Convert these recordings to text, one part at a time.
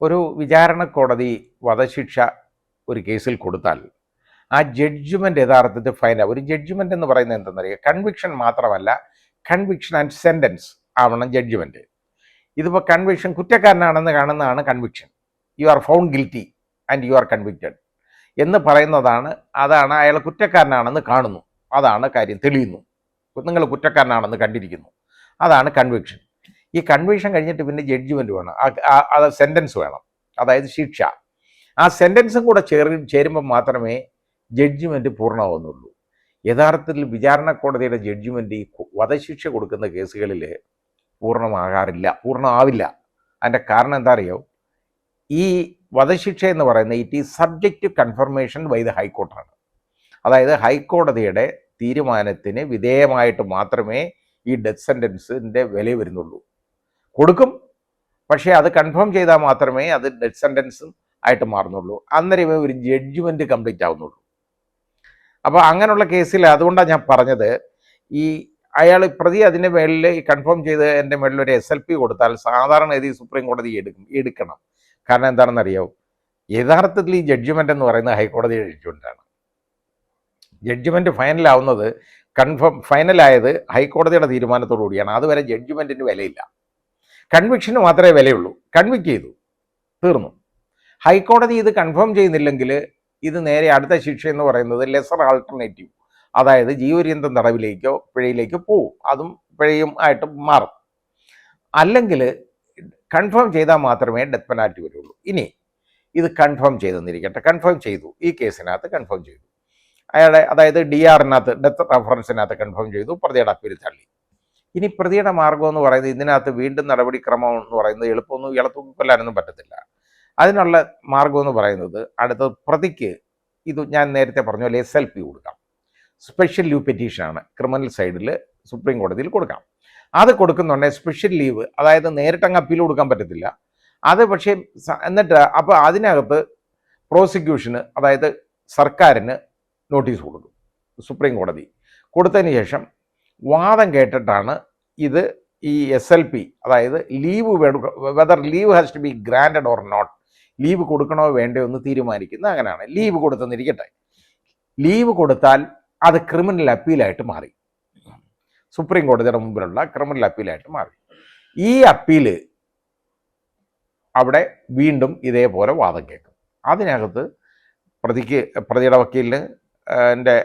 ഒരു വിചാരണ കോടതി വധശിക്ഷ ഒരു കേസിൽ കൊടുത്താൽ ആ ജഡ്ജ്മെൻറ്റ് യഥാർത്ഥത്തിൽ ഫൈനൽ. ഒരു ജഡ്ജ്മെൻ്റ് എന്ന് പറയുന്നത് എന്തെന്നറിയാം, കൺവിക്ഷൻ മാത്രമല്ല, കൺവിക്ഷൻ ആൻഡ് സെൻറ്റൻസ് ആവണം ജഡ്ജ്മെൻറ്റ്. ഇതിപ്പോൾ കൺവിക്ഷൻ, കുറ്റക്കാരനാണെന്ന് കാണുന്നതാണ് conviction. You are found guilty and you are convicted എന്ന് പറയുന്നതാണ്. അതാണ് അയാൾ കുറ്റക്കാരനാണെന്ന് കാണുന്നു, അതാണ് കാര്യം, തെളിയുന്നു, നിങ്ങൾ കുറ്റക്കാരനാണെന്ന് കണ്ടിരിക്കുന്നു, അതാണ് കൺവിക്ഷൻ. ഈ കൺവിക്ഷൻ കഴിഞ്ഞിട്ട് പിന്നെ ജഡ്ജ്മെൻറ്റ് വേണം, അത് സെൻറ്റൻസ് വേണം, അതായത് ശിക്ഷ. ആ സെൻറ്റൻസും കൂടെ ചേരുമ്പോൾ മാത്രമേ ജഡ്ജ്മെൻറ്റ് പൂർണ്ണമാവുന്നുള്ളൂ. യഥാർത്ഥത്തിൽ വിചാരണ കോടതിയുടെ ജഡ്ജ്മെൻറ്റ് ഈ വധശിക്ഷ കൊടുക്കുന്ന കേസുകളിൽ പൂർണ്ണമാവില്ല. അതിൻ്റെ കാരണം എന്താ അറിയോ, ഈ വധശിക്ഷ എന്ന് പറയുന്നത് it is subject to confirmation by the ഹൈക്കോർട്ടാണ്. അതായത് ഹൈക്കോടതിയുടെ തീരുമാനത്തിന് വിധേയമായിട്ട് മാത്രമേ ഈ ഡെത്ത് സെൻറ്റൻസിൻ്റെ വില വരുന്നുള്ളൂ. കൊടുക്കും, പക്ഷേ അത് കൺഫേം ചെയ്താൽ മാത്രമേ അത് ഡെത്ത് സെൻറ്റൻസും ആയിട്ട് മാറുന്നുള്ളൂ. അന്നേരമേ ഒരു ജഡ്ജ്മെൻറ്റ് കംപ്ലീറ്റ് ആവുന്നുള്ളൂ. അപ്പോൾ അങ്ങനെയുള്ള കേസിൽ, അതുകൊണ്ടാണ് ഞാൻ പറഞ്ഞത്, ഈ പ്രതി അതിൻ്റെ മേളിൽ കൺഫേം ചെയ്ത് എൻ്റെ മേളിൽ ഒരു SLP കൊടുത്താൽ സാധാരണ ഗതി സുപ്രീം കോടതി എടുക്കണം. കാരണം എന്താണെന്നറിയാമോ, യഥാർത്ഥത്തിൽ ഈ ജഡ്ജ്മെൻ്റ് എന്ന് പറയുന്നത് ഹൈക്കോടതി ജഡ്ജ്മെൻറ്റാണ്. ജഡ്ജ്മെൻറ്റ് ഫൈനലാവുന്നത്, ഫൈനലായത് ഹൈക്കോടതിയുടെ തീരുമാനത്തോടു കൂടിയാണ്. അതുവരെ ജഡ്ജ്മെൻറ്റിന് വിലയില്ല. കൺവിക്ഷന് മാത്രമേ വിലയുള്ളൂ. കൺവിക്റ്റ് ചെയ്തു, തീർന്നു. ഹൈക്കോടതി ഇത് കൺഫേം ചെയ്യുന്നില്ലെങ്കിൽ ഇത് നേരെ അടുത്ത ശിക്ഷ എന്ന് പറയുന്നത് ലെസർ ആൾട്ടർനേറ്റീവ്, അതായത് ജീവപര്യന്തം തടവിലേക്കോ പിഴയിലേക്കോ പോവും. അതും പിഴയും ആയിട്ട് മാറും. അല്ലെങ്കിൽ കൺഫേം ചെയ്താൽ മാത്രമേ ഡെത്ത് പെനാൽറ്റി വരുള്ളൂ. ഇനി ഇത് കൺഫേം ചെയ്തെന്നിരിക്കട്ടെ, കൺഫേം ചെയ്തു, ഈ കേസിനകത്ത് കൺഫേം ചെയ്തു, അതായത് DR-നകത്ത് ഡെത്ത് റെഫറൻസിനകത്ത് കൺഫേം ചെയ്തു, പ്രതിയുടെ അപ്പീൽ തള്ളി. ഇനി പ്രതിയുടെ മാർഗം എന്ന് പറയുന്നത്, ഇതിനകത്ത് വീണ്ടും നടപടിക്രമം എന്ന് പറയുന്നത് എളുപ്പമൊന്നും ഇയാളെ തൂക്കിക്കൊല്ലാനൊന്നും പറ്റത്തില്ല. അതിനുള്ള മാർഗം എന്ന് പറയുന്നത്, അടുത്തത് പ്രതിക്ക് ഇത് ഞാൻ നേരത്തെ പറഞ്ഞ പോലെ SLP കൊടുക്കാം. സ്പെഷ്യൽ ലീവ് പെറ്റീഷനാണ്, ക്രിമിനൽ സൈഡിൽ സുപ്രീം കോടതിയിൽ കൊടുക്കാം. അത് കൊടുക്കുന്നുണ്ടെങ്കിൽ സ്പെഷ്യൽ ലീവ്, അതായത് നേരിട്ടങ്ങ് അപ്പീൽ കൊടുക്കാൻ പറ്റത്തില്ല. അത് പക്ഷേ എന്നിട്ട് അപ്പോൾ അതിനകത്ത് പ്രോസിക്യൂഷന്, അതായത് സർക്കാരിന് നോട്ടീസ് കൊടുക്കും സുപ്രീം കോടതി. കൊടുത്തതിന് ശേഷം വാദം കേട്ടിട്ടാണ് ഇത് ഈ SLP, അതായത് leave whether leave has to be granted or not, leave കൊടുക്കണോ വേണ്ടയോ എന്ന് തീരുമാനിക്കുന്നത്. അങ്ങനെയാണ്. ലീവ് കൊടുത്തെന്നിരിക്കട്ടെ, ലീവ് കൊടുത്താൽ അത് ക്രിമിനൽ അപ്പീലായിട്ട് മാറി, സുപ്രീം കോടതിയുടെ മുമ്പിലുള്ള ക്രിമിനൽ അപ്പീലായിട്ട് മാറി. ഈ അപ്പീല് അവിടെ വീണ്ടും ഇതേപോലെ വാദം കേൾക്കും. അതിനകത്ത് പ്രതിയുടെ വക്കീലിന്, എൻ്റെ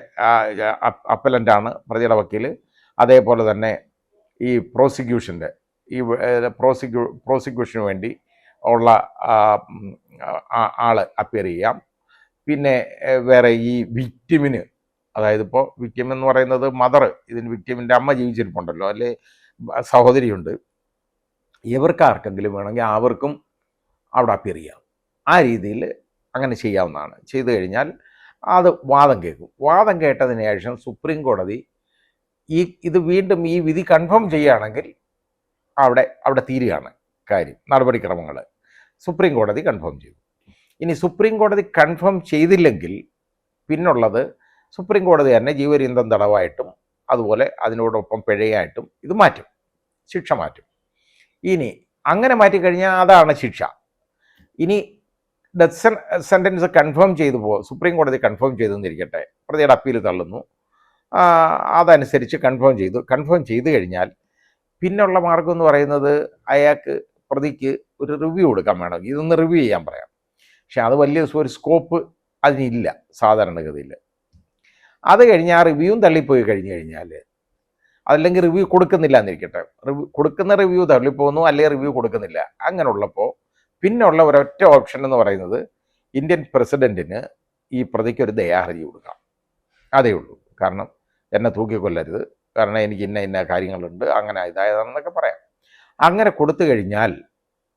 അപ്പലൻ്റാണ് പ്രതിയുടെ വക്കീൽ, അതേപോലെ തന്നെ ഈ പ്രോസിക്യൂഷൻ്റെ പ്രോസിക്യൂഷന് വേണ്ടി ഉള്ള ആൾ അപ്പിയർ ചെയ്യാം. പിന്നെ വേറെ ഈ വിക്ടിമിന്, അതായത് ഇപ്പോൾ വിക്ടിം എന്ന് പറയുന്നത് മദർ, ഇതിന് വിക്ടിമിൻ്റെ അമ്മ ജീവിച്ചിരിപ്പുണ്ടല്ലോ, അല്ലെ സഹോദരിയുണ്ട്, ഇവർക്കാർക്കെങ്കിലും വേണമെങ്കിൽ അവർക്കും അവിടെ അപ്പിയർ ചെയ്യാം. ആ രീതിയിൽ അങ്ങനെ ചെയ്യാവുന്നതാണ്. ചെയ്തു കഴിഞ്ഞാൽ അത് വാദം കേൾക്കും. വാദം കേട്ടതിന് ശേഷം സുപ്രീം കോടതി ഇത് വീണ്ടും ഈ വിധി കൺഫേം ചെയ്യുകയാണെങ്കിൽ അവിടെ തീരുകയാണ് കാര്യം, നടപടിക്രമങ്ങൾ സുപ്രീം കോടതി കൺഫേം ചെയ്തു. ഇനി സുപ്രീം കോടതി കൺഫേം ചെയ്തില്ലെങ്കിൽ പിന്നുള്ളത് സുപ്രീം കോടതി തന്നെ ജീവപര്യന്തം തടവായിട്ടും അതുപോലെ അതിനോടൊപ്പം പിഴയായിട്ടും ഇത് മാറ്റും, ശിക്ഷ മാറ്റും. ഇനി അങ്ങനെ മാറ്റിക്കഴിഞ്ഞാൽ അതാണ് ശിക്ഷ. ഇനി ഡെത്ത് സെൻറ്റൻസ് കൺഫേം ചെയ്തു സുപ്രീം കോടതി കൺഫേം ചെയ്തെന്നിരിക്കട്ടെ, പ്രതിയുടെ അപ്പീൽ തള്ളുന്നു, അതനുസരിച്ച് കൺഫേം ചെയ്തു കഴിഞ്ഞാൽ പിന്നുള്ള മാർഗം എന്ന് പറയുന്നത് പ്രതിക്ക് ഒരു റിവ്യൂ കൊടുക്കാൻ വേണം. ഇതൊന്ന് റിവ്യൂ ചെയ്യാൻ പറയാം. പക്ഷെ അത് വലിയ ഒരു സ്കോപ്പ് അതിനില്ല സാധാരണഗതിയിൽ. അത് കഴിഞ്ഞ് ആ റിവ്യൂവും തള്ളിപ്പോയി കഴിഞ്ഞ് കഴിഞ്ഞാൽ, അതല്ലെങ്കിൽ റിവ്യൂ കൊടുക്കുന്നില്ല എന്നിരിക്കട്ടെ, കൊടുക്കുന്ന റിവ്യൂ തള്ളിപ്പോകുന്നു, അല്ലെങ്കിൽ റിവ്യൂ കൊടുക്കുന്നില്ല. അങ്ങനെയുള്ളപ്പോൾ പിന്നുള്ള ഒരൊറ്റ ഓപ്ഷൻ എന്ന് പറയുന്നത് ഇന്ത്യൻ പ്രസിഡൻറ്റിന് ഈ പ്രതിക്ക് ഒരു ദയാഹർജി കൊടുക്കാം. അതേ ഉള്ളൂ. കാരണം എന്നെ തൂക്കിക്കൊല്ലരുത്, കാരണം എനിക്ക് ഇന്ന കാര്യങ്ങളുണ്ട്, അങ്ങനെ ഇതായതാണെന്നൊക്കെ പറയാം. അങ്ങനെ കൊടുത്തു കഴിഞ്ഞാൽ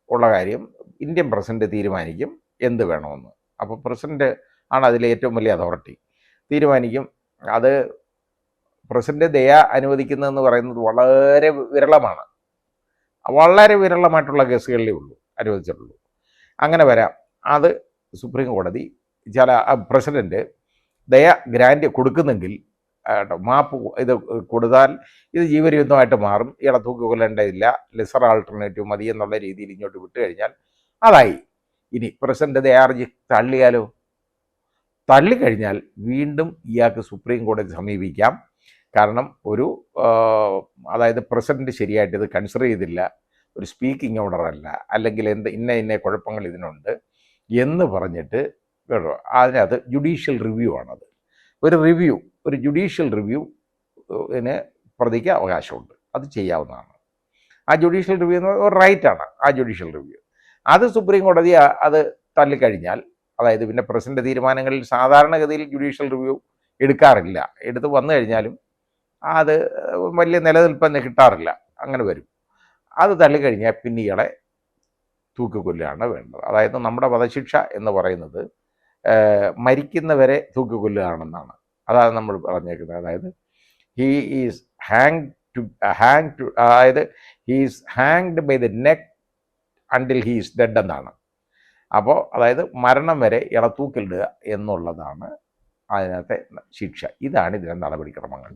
ഉള്ള കാര്യം ഇന്ത്യൻ പ്രസിഡന്റ് തീരുമാനിക്കും എന്ത് വേണമെന്ന്. അപ്പോൾ പ്രസിഡന്റ് ആണ് അതിലെ ഏറ്റവും വലിയ അതോറിറ്റി, തീരുമാനിക്കും. അത് പ്രസിഡന്റ് ദയ അനുവദിക്കുന്നതെന്ന് പറയുന്നത് വളരെ വിരളമാണ്, വളരെ വിരളമായിട്ടുള്ള കേസുകളിലേ ഉള്ളൂ അനുവദിച്ചിട്ടുള്ളൂ. അങ്ങനെ വരാം. അത് സുപ്രീം കോടതി പ്രസിഡന്റ് ദയ ഗ്രാൻഡ് കൊടുക്കുന്നെങ്കിൽ, മാപ്പ് ഇത് കൊടുത്താൽ ഇത് ജീവപര്യന്തമായിട്ട് മാറും, ഇയാളെ തൂക്കിക്കൊല്ലേണ്ടതില്ല, ലെസർ ആൾട്ടർനേറ്റീവ് മതി എന്നുള്ള രീതിയിൽ ഇങ്ങോട്ട് വിട്ടു കഴിഞ്ഞാൽ അതായി. ഇനി പ്രസിഡന്റ് ദേ ഹർജി തള്ളിയാലോ? തള്ളിക്കഴിഞ്ഞാൽ വീണ്ടും ഇയാൾക്ക് സുപ്രീം കോടതി സമീപിക്കാം. കാരണം അതായത് പ്രസിഡന്റ് ശരിയായിട്ട് ഇത് കൺസിഡർ ചെയ്തില്ല, ഒരു സ്പീക്കിംഗ് ഓർഡർ അല്ല, അല്ലെങ്കിൽ ഇന്ന കുഴപ്പങ്ങൾ ഇതിനുണ്ട് എന്ന് പറഞ്ഞിട്ട് കേട്ടോ, അതിനകത്ത് ജുഡീഷ്യൽ റിവ്യൂ ആണത്. ഒരു ജുഡീഷ്യൽ റിവ്യൂവിന് പ്രതിക്ക് അവകാശമുണ്ട്, അത് ചെയ്യാവുന്നതാണ്. ആ ജുഡീഷ്യൽ റിവ്യൂ എന്ന് പറയുന്നത് ഒരു റൈറ്റാണ്. ആ ജുഡീഷ്യൽ റിവ്യൂ അത് സുപ്രീം കോടതി അത് തള്ളിക്കഴിഞ്ഞാൽ, അതായത് പിന്നെ പ്രസിഡന്റ് തീരുമാനങ്ങളിൽ സാധാരണഗതിയിൽ ജുഡീഷ്യൽ റിവ്യൂ എടുക്കാറില്ല, എടുത്ത് വന്നു കഴിഞ്ഞാലും അത് വലിയ നിലനിൽപ്പൊന്നും കിട്ടാറില്ല, അങ്ങനെ വരും. അത് തള്ളിക്കഴിഞ്ഞാൽ പിന്നെ ഇയാളെ തൂക്കിക്കൊല്ലുകയാണ് വേണ്ടത്. അതായത് നമ്മുടെ വധശിക്ഷ എന്ന് പറയുന്നത് മരിക്കുന്നവരെ തൂക്കിക്കൊല്ലുകയാണെന്നാണ്. അതാണ് നമ്മൾ പറഞ്ഞേക്കുന്നത്. അതായത് ഹീ ഈസ് അതായത് he is hanged by the neck until he is dead എന്നാണ്. അപ്പോൾ അതായത് മരണം വരെ ഇയാളെ തൂക്കിലിടുക എന്നുള്ളതാണ് അതിനകത്തെ ശിക്ഷ. ഇതാണ് ഇതിൻ്റെ നടപടിക്രമങ്ങൾ.